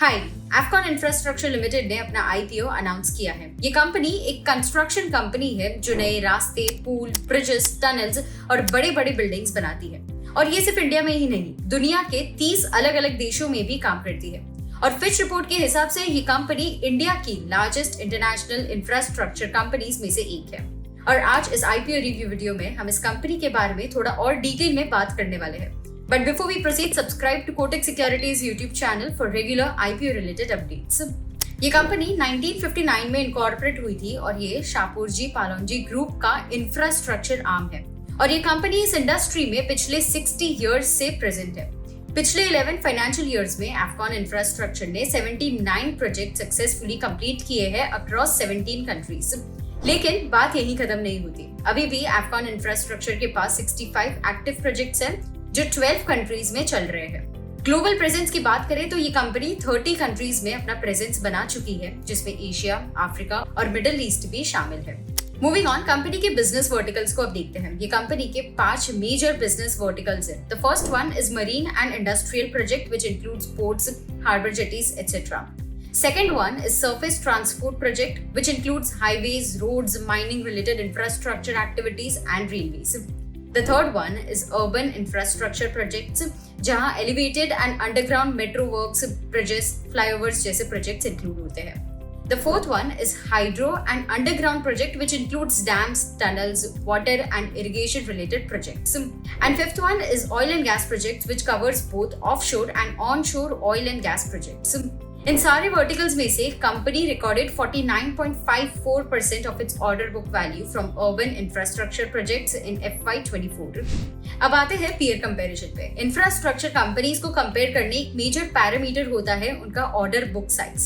हाय, Afcon infrastructure limited ने अपना IPO announce किया है। ये कंपनी एक कंस्ट्रक्शन कंपनी है जो नए रास्ते, पुल, ब्रिजेस, टनल्स और बड़े बड़े बिल्डिंग्स बनाती है। और ये सिर्फ इंडिया में ही नहीं, दुनिया के 30 अलग अलग देशों में भी काम करती है। और फिच रिपोर्ट के हिसाब से ये कंपनी इंडिया की लार्जेस्ट इंटरनेशनल इंफ्रास्ट्रक्चर कंपनीज में से एक है। और आज इस आईपीओ रिव्यू वीडियो में हम इस कंपनी के बारे में थोड़ा और डिटेल में बात करने वाले हैं। But before we proceed, subscribe to Kotak Securities YouTube channel for regular IPO related updates. ये कंपनी 1959 में इनकॉर्पोरेट हुई थी और ये शापूरजी पालोनजी ग्रुप का इंफ्रास्ट्रक्चर आर्म है। और ये कंपनी इस इंडस्ट्री में पिछले 60 इयर्स से प्रेजेंट है। पिछले 11 फाइनेंशियल इयर्स में एफकॉन इंफ्रास्ट्रक्चर ने 79 प्रोजेक्ट सक्सेसफुली कंप्लीट किए हैं अक्रॉस 17 कंट्रीज। लेकिन बात यही खत्म नहीं होती। अभी भी एफकॉन इंफ्रास्ट्रक्चर के पास 65 एक्टिव प्रोजेक्ट्स हैं जो 12 कंट्रीज में चल रहे हैं। ग्लोबल प्रेजेंस की बात करें तो ये कंपनी 30 कंट्रीज में अपना प्रेजेंस बना चुकी है, जिसमें एशिया, अफ्रीका और मिडिल ईस्ट भी शामिल है। मूविंग ऑन, कंपनी के बिजनेस वर्टिकल्स को अब देखते हैं। ये कंपनी के 5 मेजर बिजनेस वर्टिकल्स हैं। The first one is marine and industrial project which includes ports, harbour jetties etcetera. Second one is surface transport project, which includes highways, roads, mining related infrastructure activities and railways. The third one is urban infrastructure projects, जहां elevated and underground metro works, bridges, flyovers जैसे projects include होते हैं. The fourth one is hydro and underground project, which includes dams, tunnels, water and irrigation related projects. And fifth one is oil and gas projects, which covers both offshore and onshore oil and gas projects. इन सारे verticals में से company recorded 49.54% of its order book value from urban infrastructure projects in FY24। अब आते हैं peer comparison पे। Infrastructure companies को compare करने एक मेजर पैरामीटर होता है उनका ऑर्डर बुक साइज।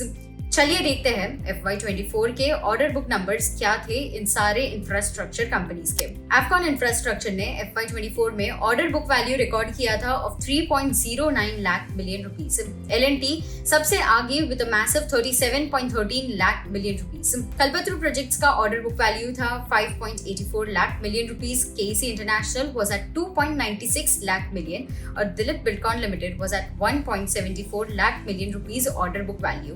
चलिए देखते हैं FY24 के ऑर्डर बुक नंबर्स क्या थे इन सारे इंफ्रास्ट्रक्चर कंपनीज के। एफकॉन इंफ्रास्ट्रक्चर ने FY24 में ऑर्डर बुक वैल्यू रिकॉर्ड किया था of 3.09 lakh million rupees. L&T सबसे आगे with a massive 37.13 lakh million rupees. Kalpataru projects का ऑर्डर बुक वैल्यू था 5.84 lakh million rupees. KC international was at 2.96 lakh million और Dilip Buildcon limited was at 1.74 lakh million rupees order book value.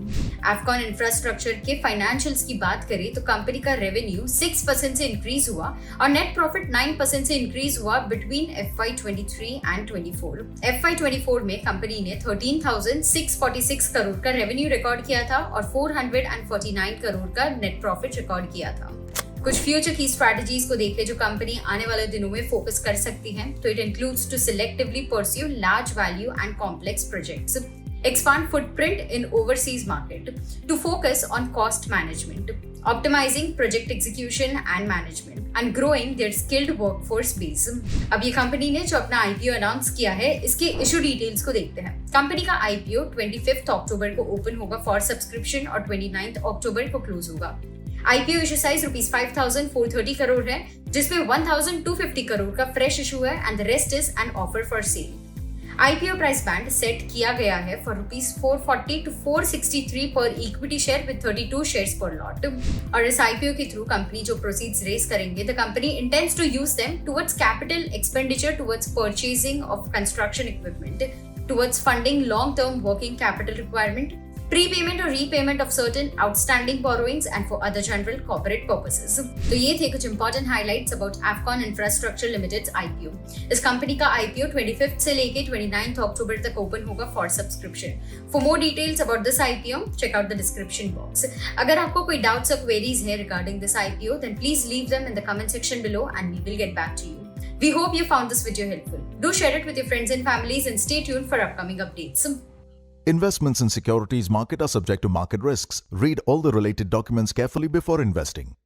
Afcons infrastructure के financials की बात करें तो कंपनी का रेवेन्यू 6% से इंक्रीज हुआ और नेट प्रॉफिट 9% से इंक्रीज हुआ बिटवीन FY23 एंड 24। FY24 में कंपनी ने 13,646 करोड़ का रेवेन्यू रिकॉर्ड किया था और 449 करोड़ का नेट प्रॉफिट रिकॉर्ड किया था। कुछ फ्यूचर की स्ट्रैटेजीज को देखें जो कंपनी आने वाले दिनों में फोकस कर सकती है, तो it includes to selectively pursue large value and complex projects, expand footprint in overseas market, to focus on cost management, optimizing project execution and management, and growing their skilled workforce base. अब ये company ने जो अपना IPO announce किया है, इसके issue details को देखते हैं। कंपनी का आईपीओ 25 अक्टूबर को ओपन होगा फॉर सब्सक्रिप्शन और 29 अक्टूबर को क्लोज होगा। आईपीओ इशू साइज ₹5,430 करोड़ है, जिसमें 1,250 करोड़ का फ्रेश इशू है and the rest is an offer for sale. IPO price band set किया गया है for ₹440 to 463 per equity share with 32 shares per lot. और इस आईपीओ के थ्रू कंपनी जो प्रोसीड्स रेज करेंगे, the company intends to use them towards capital expenditure, towards purchasing of construction equipment, towards funding long term working capital requirement, prepayment or repayment of certain outstanding borrowings and for other general corporate purposes. तो ये थे कुछ important highlights about Afcon Infrastructure Limited's IPO. इस company का IPO 25th से लेके 29th अक्टूबर तक open होगा for subscription. For more details about this IPO, check out the description box. अगर आपको कोई doubts or queries है regarding this IPO, then please leave them in the comment section below and we will get back to you. We hope you found this video helpful. Do share it with your friends and families and stay tuned for upcoming updates. Investments in securities market are subject to market risks. Read all the related documents carefully before investing.